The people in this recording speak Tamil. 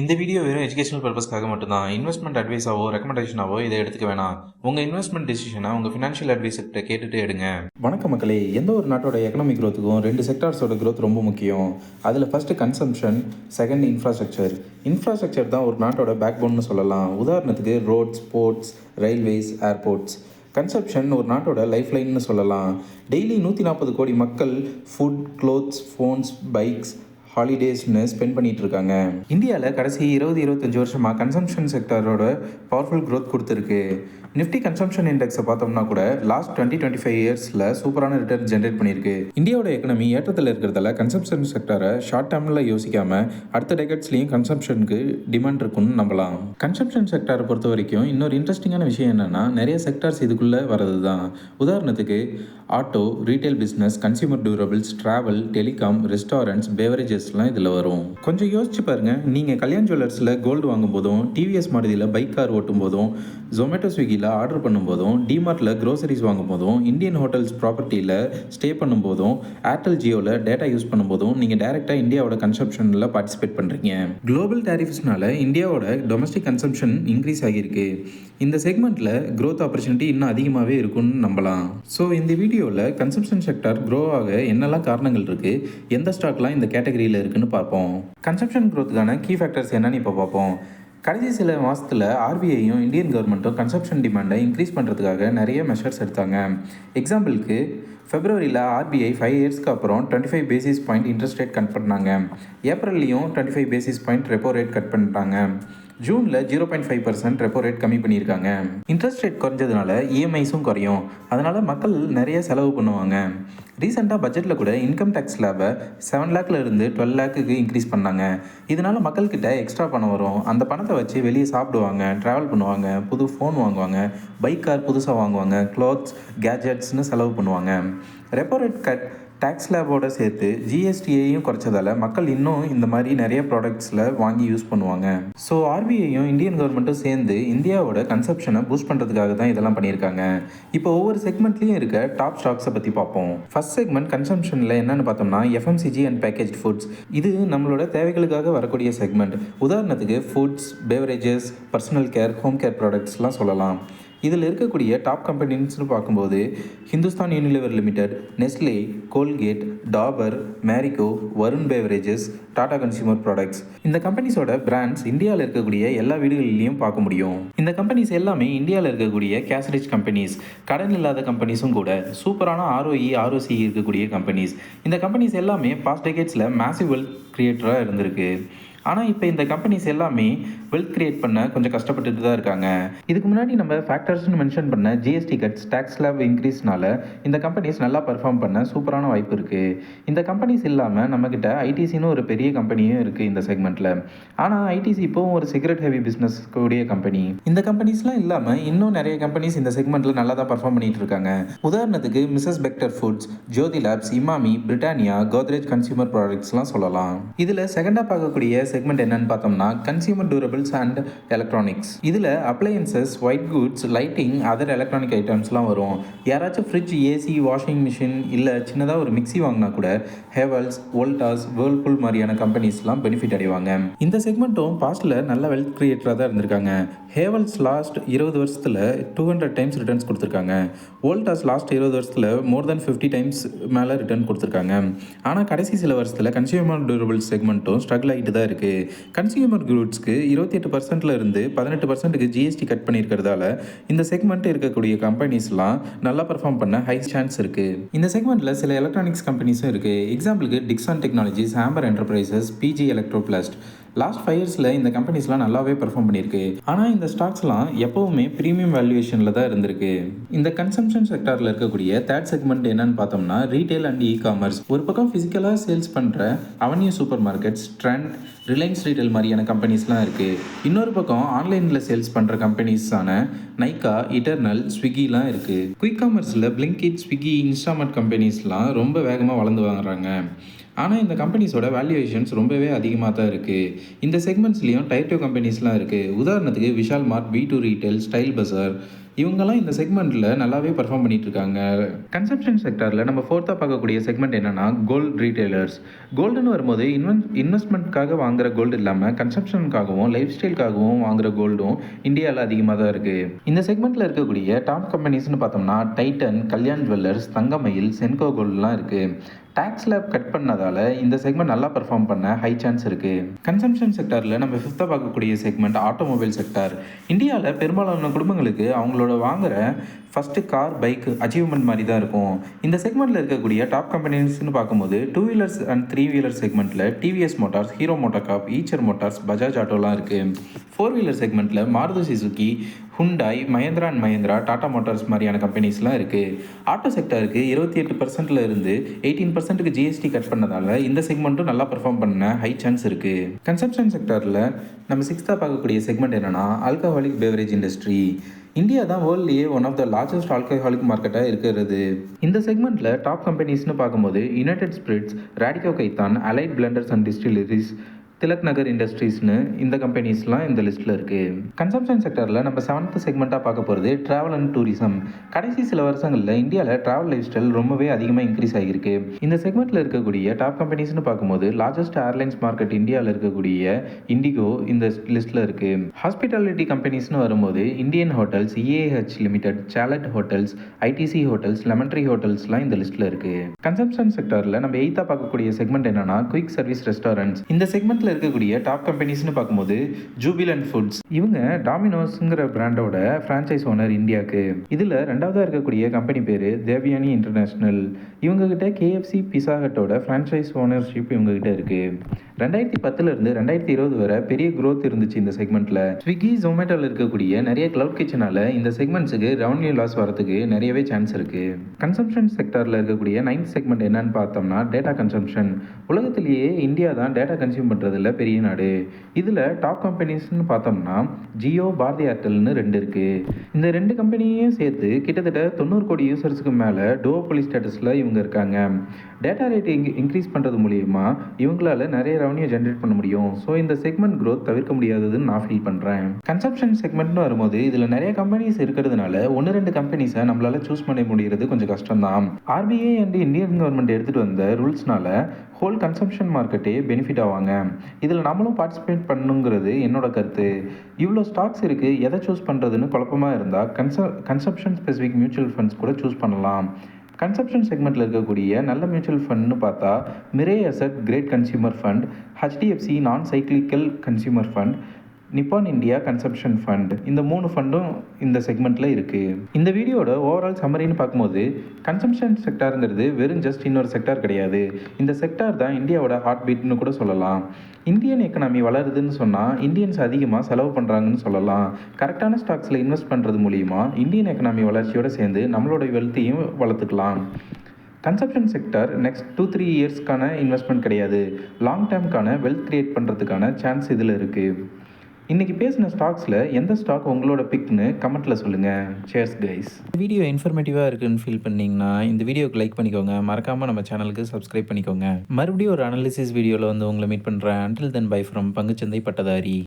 இந்த வீடியோ வெறும் எஜுகேஷனல் பர்பஸ்க்காக மட்டும்தான். இன்வெஸ்ட்மெண்ட் அட்வைஸாவோ ரெக்கமெண்டேஷனாவோ இதை எடுத்துக்க வேணாம். உங்கள் இன்வெஸ்ட்மெண்ட் டிசிஷனை உங்கள் ஃபினான்ஷியல் அட்வைசர்கிட்ட கேட்டுட்டு எடுங்க. வணக்கம் மக்களே. எந்த ஒரு நாட்டோட எக்கனாமிக் க்ரோத்துக்கும் ரெண்டு செக்டார்ஸோட க்ரோத் ரொம்ப முக்கியம். அதில் first consumption, second infrastructure. Infrastructure தான் ஒரு நாட்டோட பேக் போன்னு சொல்லலாம். உதாரணத்துக்கு roads, ports, railways, airports. Consumption ஒரு நாட்டோட லைஃப் லைன்னு சொல்லலாம். டெய்லி 140 கோடி மக்கள் ஃபுட், க்ளோத்ஸ், ஃபோன்ஸ், பைக்ஸ், ஹாலிடேஸ்னு ஸ்பெண்ட் பண்ணிகிட்டு இருக்காங்க. இந்தியாவில் கடைசி 20-25 வருஷமாக கன்சம்ஷன் செக்டரோட பவர்ஃபுல் க்ரோத் கொடுத்துருக்கு. நிஃப்டி கன்சம்ஷன் இண்டெக்ஸை பார்த்தோம்னா கூட லாஸ்ட் 20-25 இயர்ஸில் சூப்பரான ரிட்டர்ன் ஜென்ரேட் பண்ணியிருக்கு. இந்தியாவோட எக்கனமி ஏற்றத்தில் இருக்கிறதால கன்சம்ஷன் செக்டரை ஷார்ட் டேர்மில் யோசிக்காமல் அடுத்த டெக்கட்ஸ்லையும் கன்சம்ஷனுக்கு டிமாண்ட் இருக்குன்னு நம்பலாம். கன்சம்ஷன் செக்டரை பொறுத்த வரைக்கும் இன்னொரு இன்ட்ரெஸ்டிங்கான விஷயம் என்னென்னா, நிறைய செக்டார்ஸ் இதுக்குள்ளே வரது தான். உதாரணத்துக்கு auto, retail business, consumer durables, travel, telecom, restaurants, பேவரேஜஸ்லாம் இதில் வரும். கொஞ்சம் யோசிச்சு பாருங்கள். நீங்கள் கல்யாண் ஜுவல்லர்ஸில் கோல்டு வாங்கும் போதும், டிவிஎஸ் மாருதியில் பைக் கார் ஓட்டும் போதும், ஜொமேட்டோ ஸ்விக்கியில் ஆர்டர் பண்ணும்போதும், டிமார்ட்டில் க்ரோசரிஸ் வாங்கும் போதும், இந்தியன் ஹோட்டல்ஸ் ப்ராப்பர்ட்டியில் ஸ்டே பண்ணும்போதும், ஏர்டெல் ஜியோவில் டேட்டா யூஸ் பண்ணும்போதும் நீங்கள் டைரெக்டாக இந்தியாவோட கன்சம்ஷனில் பார்ட்டிசிபேட் பண்ணுறீங்க. குளோபல் டேரிஃப்ஸ்னால இந்தியாவோட டொமஸ்டிக் கன்சம்ஷன் இன்க்ரீஸ் ஆகியிருக்கு. இந்த செக்மெண்ட்டில் க்ரோத் ஆப்பர்ச்சுனிட்டி இன்னும் அதிகமாகவே இருக்குன்னு நம்பலாம். ஸோ இந்த வீடியோவில் கன்சம்ஷன் செக்டர் க்ரோ ஆக என்னெல்லாம் காரணங்கள் இருக்குது, எந்த ஸ்டாக்லாம் இந்த கேட்டகரியில் இருக்குன்னு பார்ப்போம். கன்சம்ஷன் க்ரோத்துக்கான கீ ஃபேக்டர்ஸ் என்னன்னு இப்போ பார்ப்போம். கடைசி சில மாதத்தில் ஆர்பிஐயும் இந்தியன் கவர்மெண்ட்டும் கன்சம்ஷன் டிமாண்டை இன்க்ரீஸ் பண்ணுறதுக்காக நிறைய மெஷர்ஸ் எடுத்தாங்க. எக்ஸாம்பிளுக்கு ஃபெப்ரவரியில் ஆர்பிஐ 5 இயர்ஸ்க்கு அப்புறம் 25 basis point interest rate cut பண்ணாங்க. ஏப்ரல்லையும் 25 basis point repo rate cut பண்ணிட்டாங்க. ஜூனில் 0.5% ரெப்போ ரேட் கம்மி பண்ணியிருக்காங்க. இன்ட்ரெஸ்ட் ரேட் குறைஞ்சதுனால இஎம்ஐஸும் குறையும். அதனால் மக்கள் நிறைய செலவு பண்ணுவாங்க. ரீசெண்டாக பட்ஜெட்டில் கூட இன்கம் டேக்ஸ் ஸ்லாபை 7 லேக்கில் இருந்து 12 லேக்குக்கு இன்க்ரீஸ் பண்ணாங்க. இதனால் மக்கள்கிட்ட எக்ஸ்ட்ரா பணம் வரும். அந்த பணத்தை வச்சு வெளியே சாப்பிடுவாங்க, ட்ராவல் பண்ணுவாங்க, புது ஃபோன் வாங்குவாங்க, பைக் கார் புதுசாக வாங்குவாங்க, க்ளாத்ஸ், கேஜெட்ஸ்னு செலவு பண்ணுவாங்க. ரெப்போ ரேட் கட், டேக்ஸ் ஸ்லாபோடு சேர்த்து ஜிஎஸ்டியையும் குறைச்சதால் மக்கள் இன்னும் இந்த மாதிரி நிறைய ப்ராடக்ட்ஸில் வாங்கி யூஸ் பண்ணுவாங்க. ஸோ ஆர்பிஐயும் இந்தியன் கவர்மெண்ட்டும் சேர்ந்து இந்தியாவோட கன்சப்ஷனை பூஸ்ட் பண்ணுறதுக்காக தான் இதெல்லாம் பண்ணியிருக்காங்க. இப்போ ஒவ்வொரு செக்மெண்ட்லேயும் இருக்க டாப் ஸ்டாக்ஸை பற்றி பார்ப்போம். ஃபர்ஸ்ட் செக்மெண்ட் கன்சம்ஷனில் என்னென்னு பார்த்தோம்னா எஃப்எம்சிஜி அண்ட் பேக்கேஜ் ஃபுட்ஸ். இது நம்மளோட தேவைகளுக்காக வரக்கூடிய செக்மெண்ட். உதாரணத்துக்கு foods, beverages, personal care, home care ப்ராடக்ட்ஸ்லாம் சொல்லலாம். இதில் இருக்கக்கூடிய டாப் கம்பெனிஸ்னு பார்க்கும்போது Hindustan Unilever limited, Nestle, Colgate, Dabur, Marico, Varun beverages, Tata consumer products. இந்த கம்பெனிஸோட பிராண்ட்ஸ் இந்தியாவில் இருக்கக்கூடிய எல்லா வீடுகளிலையும் பார்க்க முடியும். இந்த கம்பெனிஸ் எல்லாமே இந்தியாவில் இருக்கக்கூடிய கேஷ் ரிச் கம்பெனிஸ், கடன் இல்லாத கம்பெனிஸும் கூட. சூப்பரான ஆர்ஓசி இருக்கக்கூடிய கம்பெனிஸ். இந்த கம்பெனிஸ் எல்லாமே பாஸ்ட் டெக்கேட்ஸில் மேசிவ் வெல்த் கிரியேட்டராக இருந்திருக்கு. ஆனால் இப்போ இந்த கம்பெனிஸ் எல்லாமே வெல்த் கிரியேட் பண்ண கொஞ்சம் கஷ்டப்பட்டுட்டு தான் இருக்காங்க. இதுக்கு முன்னாடி நம்ம ஃபேக்டர்ஸ்னு மென்ஷன் பண்ண ஜிஎஸ்டி கட்ஸ், டேக்ஸ் ஸ்லாப் இன்க்ரீஸ்னால இந்த கம்பெனிஸ் நல்லா பர்ஃபார்ம் பண்ண சூப்பரான வாய்ப்பு இருக்குது. இந்த கம்பெனிஸ் இல்லாமல் நம்மக்கிட்ட ஐடிசின்னு ஒரு பெரிய கம்பெனியும் இருக்குது இந்த செக்மெண்ட்டில். ஆனால் ஐடிசி இப்போவும் ஒரு சிகரெட் ஹெவி பிஸ்னஸ் கூடிய கம்பெனி. இந்த கம்பெனிஸ்லாம் இல்லாமல் இன்னும் நிறைய கம்பெனிஸ் இந்த செக்மெண்ட்டில் நல்லா தான் பர்ஃபார்ம் பண்ணிட்டு இருக்காங்க. உதாரணத்துக்கு Mrs Bector foods, Jyothy labs, Emami, Britannia, Godrej consumer ப்ராடக்ட்ஸ்லாம் சொல்லலாம். இதில் செகண்டாக பார்க்கக்கூடிய செக்மெண்ட் என்னன்னு பார்த்தோம்னா கன்சியூமர் டியூரபிள்ஸ் அண்ட் எலக்ட்ரானிக்ஸ். இதில் appliances, white goods, lighting, other electronic ஐட்டம்ஸ்லாம் வரும். யாராச்சும் ஃப்ரிட்ஜ், ஏசி, வாஷிங் மிஷின் இல்லை சின்னதாக ஒரு மிக்சி வாங்கினா கூட ஹேவல்ஸ், வோல்டாஸ், வேர்ல்பூல் மாதிரியான கம்பெனிஸ்லாம் பெனிஃபிட் அடைவாங்க. இந்த செக்மெண்ட்டும் பாஸ்ட்டில் நல்ல வெல்த் கிரியேட்டராக தான் இருந்திருக்காங்க. ஹேவல்ஸ் லாஸ்ட் 20 வருஷத்தில் 200 டைம்ஸ் ரிட்டர்ன்ஸ் கொடுத்துருக்காங்க. வோல்டாஸ் லாஸ்ட் 20 வருஷத்தில் மோர் தென் 50 டைம்ஸ் மேலே ரிட்டர்ன் கொடுத்துருக்காங்க. ஆனால் கடைசி சில வருஷத்தில் கன்சியூமர் டியூரபிள்ஸ் செக்மெண்ட்டும் ஸ்ட்ரகிள் ஆகிட்டு தான் இருக்குது. கன்சியூமர் குட்ஸ்க்கு 28% இருந்து 18% ஜிஎஸ்டி கட் பண்ணியிருக்கிறதால இந்த செக்மெண்ட் இருக்கக்கூடிய கம்பெனிஸ்லாம் நல்லா பர்ஃபார்ம் பண்ண ஹை சான்ஸ் இருக்குது. இந்த செக்மெண்ட்டில் சில எலக்ட்ரானிக்ஸ் கம்பெனிஸும் இருக்குது. எக்ஸாம்பிளுக்கு Dixon technologies, Amber enterprises, PG electroplast. Last 5 இயர்ஸில் இந்த கம்பெனிஸ்லாம் நல்லாவே பெர்ஃபார்ம் பண்ணியிருக்கு. ஆனால் இந்த ஸ்டாக்ஸ்லாம் எப்போவுமே ப்ரீமியம் வேல்யூவேஷனில் தான் இருந்திருக்கு. இந்த கன்சம்ஷன் செக்டாரில் இருக்கக்கூடிய தேர்ட் செக்மெண்ட் என்னன்னு பார்த்தோம்னா ரீட்டைல் அண்ட் இ காமர்ஸ். ஒரு பக்கம் ஃபிசிக்கலாக சேல்ஸ் பண்ணுற avenue super markets, trend, Reliance retail மாதிரியான கம்பெனிஸ்லாம் இருக்குது. இன்னொரு பக்கம் ஆன்லைனில் சேல்ஸ் பண்ணுற கம்பெனிஸான நைக்கா, இட்டர்னல், ஸ்விக்கிலாம் இருக்குது. குயிக் காமர்ஸில் பிளிங்கிட், ஸ்விக்கி, இன்ஸ்டாமார்ட் கம்பெனிஸ்லாம் ரொம்ப வேகமாக வளர்ந்து வாங்குறாங்க. ஆனால் இந்த கம்பெனிஸோட வேல்யூவேஷன்ஸ் ரொம்பவே அதிகமாக தான் இருக்குது. இந்த செக்மெண்ட்ஸ்லேயும் டைப் 2 கம்பெனிஸ்லாம் இருக்குது. உதாரணத்துக்கு விஷால் மார்ட், V2 ரீட்டைல், ஸ்டைல் பஸார், இவங்கெல்லாம் இந்த செக்மெண்ட்டில் நல்லாவே பர்ஃபார்ம் பண்ணிட்டு இருக்காங்க. கன்சம்ஷன் செக்டாரில் நம்ம ஃபோர்த்தாக பார்க்கக்கூடிய செக்மெண்ட் என்னென்னா கோல்டு ரீட்டைலர்ஸ். கோல்டுன்னு வரும்போது இன்வெஸ்ட்மெண்ட்காக வாங்குற கோல்டு இல்லாமல் கன்சம்ஷனுக்காகவும் லைஃப் ஸ்டைலுக்காகவும் வாங்குற கோல்டும் இந்தியாவில் அதிகமாக தான் இருக்குது. இந்த செக்மெண்ட்டில் இருக்கக்கூடிய டாப் கம்பெனிஸ்னு பார்த்தோம்னா டைட்டன், கல்யாண் ஜுவல்லர்ஸ், தங்கமயில், சென்கோ கோல்டுலாம் இருக்குது. டேக்ஸ் ஸ்லாப் கட் பண்ணதால் இந்த செக்மெண்ட் நல்லா பெர்ஃபார்ம் பண்ண ஹை சான்ஸ் இருக்குது. கன்சம்ஷன் செக்டாரில் நம்ம ஃபிஃப்த்தாக பார்க்கக்கூடிய செக்மெண்ட் ஆட்டோமொபைல் செக்டார். இந்தியாவில் பெரும்பாலான குடும்பங்களுக்கு அவங்களோட வாங்குற ஃபஸ்ட்டு கார், பைக் அச்சீவ்மெண்ட் மாதிரி தான் இருக்கும். இந்த செக்மெண்ட்டில் இருக்கக்கூடிய டாப் கம்பெனிஸ்னு பார்க்கும்போது 2 வீலர்ஸ் அண்ட் 3 வீலர் செக்மெண்ட்டில் TVS motors, Hero MotoCorp, Eicher motors, Bajaj ஆட்டோலாம் இருக்குது. 4 வீலர் செக்மெண்ட்டில் Maruti Suzuki, Hyundai, Mahindra and Mahindra, Tata motors மாதிரியான கம்பெனிஸ்லாம் இருக்குது. ஆட்டோ செக்டருக்கு 28% இருந்து 18% ஜிஎஸ்டி கட் பண்ணதால் இந்த செக்மெண்ட்டும் நல்லா பெர்ஃபார்ம் பண்ண ஹை சான்ஸ் இருக்குது. கன்சம்ஷன் செக்டரில் நம்ம 6th பார்க்கக்கூடிய செக்மெண்ட் என்னென்னா ஆல்கஹாலிக் பெவரேஜ் இண்டஸ்ட்ரி. இந்தியா தான் வேர்ல்ட்லேயே one of the largest alcoholic மார்க்கெட்டாக இருக்கிறது. இந்த செக்மெண்ட்டில் டாப் கம்பெனிஸ்னு பார்க்கும்போது United Spirits, Radico Khaitan, allied blenders and distilleries, Tilak Nagar இண்டஸ்ட்ரீஸ்னு இந்த கம்பெனிஸ்லாம் இந்த லிஸ்ட்டில் இருக்குது. கன்சம்ஷன் செக்டரில் நம்ம 7th செக்மெண்ட்டாக பார்க்க போகிறது ட்ராவல் அண்ட் டூரிசம். கடைசி சில வருஷங்களில் இந்தியாவில் ட்ராவல் லைஃப் ஸ்டைல் ரொம்பவே அதிகமாக இன்க்ரீஸ் ஆகியிருக்கு. இந்த செக்மெண்ட்டில் இருக்கக்கூடிய டாப் கம்பெனிஸ்னு பார்க்கும்போது லார்ஜஸ்ட் ஏர்லைன்ஸ் மார்க்கெட் இந்தியாவில் இருக்கக்கூடிய இண்டிகோ இந்த லிஸ்ட்டில் இருக்குது. ஹாஸ்பிட்டாலிட்டி கம்பெனிஸ்னு வரும்போது Indian hotels, EAH limited, Chalet hotels, ITC hotels, lemon tree ஹோட்டல்ஸ்லாம் இந்த லிஸ்ட்டில் இருக்குது. கன்சம்ஷன் செக்டரில் நம்ம 8th பார்க்கக்கூடிய செக்மெண்ட் என்னன்னா குயிக் சர்வீஸ் ரெஸ்டாரண்ட்ஸ். இந்த செக்மெண்ட்டில் இருக்கக்கூடிய டாப் கம்பெனிஸ்னு பார்க்கும்போது ஜூபிலண்ட் ஃபுட்ஸ். இவங்க டாமினோஸ்ங்கிற பிராண்டோட ஃப்ரான்ச்சைஸ் ஓனர் இந்தியாவுக்கு. இதில் 2வதாக இருக்கக்கூடிய கம்பெனி பேர் தேவயானி இன்டர்நேஷ்னல். இவங்ககிட்ட KFC, பிஸா ஹட்டோட ஃப்ரான்ச்சைஸ் ஓனர்ஷிப் இவங்ககிட்ட இருக்குது. 2010 2020 வரை பெரிய growth இருந்துச்சு இந்த செக்மெண்ட்டில். ஸ்விக்கி, ஜொமேட்டோவில் இருக்கக்கூடிய நிறைய கிளவுட் கிச்சனால் இந்த செக்மெண்ட்ஸுக்கு ரெவன்யூ லாஸ் வரதுக்கு நிறையவே சான்ஸ் இருக்குது. கன்சம்ஷன் செக்டாரில் இருக்கக்கூடிய 9th செக்மெண்ட் என்னன்னு பார்த்தோம்னா டேட்டா கன்சம்ஷன். உலகத்திலேயே இந்தியா தான் டேட்டா கன்சியூம் பண்ணுறதுல பெரிய நாடு. இதில் டாப் கம்பெனிஸ்னு பார்த்தோம்னா ஜியோ, பாரதி ஏர்டெல்னு 2 இருக்குது. இந்த 2 கம்பெனியையும் சேர்த்து கிட்டத்தட்ட 90 கோடி யூசர்ஸுக்கு மேலே டோவோபோலி ஸ்டேட்டஸில் இவங்க இருக்காங்க. டேட்டா ரேட் இன்க்ரீஸ் பண்ணுறது மூலிமா இவங்களால நிறைய ரெவன்யூ ஜென்ரேட் பண்ண முடியும். ஸோ இந்த செக்மெண்ட் growth தவிர்க்க முடியாததுன்னு நான் ஃபீல் பண்ணுறேன். கன்சம்ஷன் செக்மெண்ட்னு வரும்போது இதில் நிறைய கம்பெனிஸ் இருக்கிறதுனால 1-2 கம்பெனிஸை நம்மளால் சூஸ் பண்ண முடிகிறது கொஞ்சம் கஷ்டம்தான். RBI அண்ட் இந்தியன் கவர்மெண்ட் எடுத்துகிட்டு வந்த ரூல்ஸ்னால ஹோல் கன்சம்ஷன் மார்க்கெட்டே பெனிஃபிட் ஆவாங்க. இதில் நம்மளும் பார்ட்டிசிபேட் பண்ணுங்கிறது என்னோட கருத்து. இவ்வளோ ஸ்டாக்ஸ் இருக்குது, எதை சூஸ் பண்ணுறதுன்னு குழப்பமாக இருந்தால் கன்சம்ஷன் ஸ்பெசிஃபிக் மியூச்சுவல் ஃபண்ட்ஸ் கூட சூஸ் பண்ணலாம். கன்சம்ஷன் செக்மெண்ட்டில் இருக்கக்கூடிய நல்ல மியூச்சுவல் ஃபண்ட்னு பார்த்தா Mirae asset great consumer fund, HDFC non cyclical consumer fund, Nippon India consumption fund, இந்த 3 ஃபண்டும் இந்த செக்மெண்ட்டில் இருக்குது. இந்த வீடியோட ஓவரால் சம்மரின்னு பார்க்கும்போது கன்சம்ஷன் செக்டாருங்கிறது வெறும் ஜஸ்ட் இன்னொரு செக்டார் கிடையாது. இந்த செக்டார் தான் இந்தியாவோட ஹார்ட் பீட்னு கூட சொல்லலாம். இந்தியன் எக்கனாமி வளருதுன்னு சொன்னால் இந்தியன்ஸ் அதிகமாக செலவு பண்ணுறாங்கன்னு சொல்லலாம். கரெக்டான ஸ்டாக்ஸில் இன்வெஸ்ட் பண்ணுறது மூலிமா இந்தியன் எக்கனாமி வளர்ச்சியோடு சேர்ந்து நம்மளோட வெல்த்தையும் வளர்த்துக்கலாம். கன்சம்ஷன் செக்டார் நெக்ஸ்ட் 2-3 இயர்ஸ்க்கான இன்வெஸ்ட்மெண்ட் கிடையாது, லாங் டேர்ம்க்கான வெல்த் கிரியேட் பண்ணுறதுக்கான சான்ஸ் இதில் இருக்குது. இன்றைக்கி பேசின ஸ்டாக்ஸில் எந்த ஸ்டாக் உங்களோட பிக்னு கமெண்ட்டில் சொல்லுங்கள். Chairs guys. வீடியோ இன்ஃபர்மேட்டிவாக இருக்குன்னு ஃபீல் பண்ணிங்கன்னா இந்த வீடியோக்கு லைக் பண்ணிக்கோங்க. மறக்காமல் நம்ம சேனலுக்கு சப்ஸ்கிரைப் பண்ணிக்கோங்க. மறுபடியும் ஒரு அனாலிசிஸ் வீடியோவில் வந்து உங்களை மீட் பண்ணுறேன். அன்டில் தென் பை ஃப்ரம் பங்குச்சந்தை பட்டதாரி.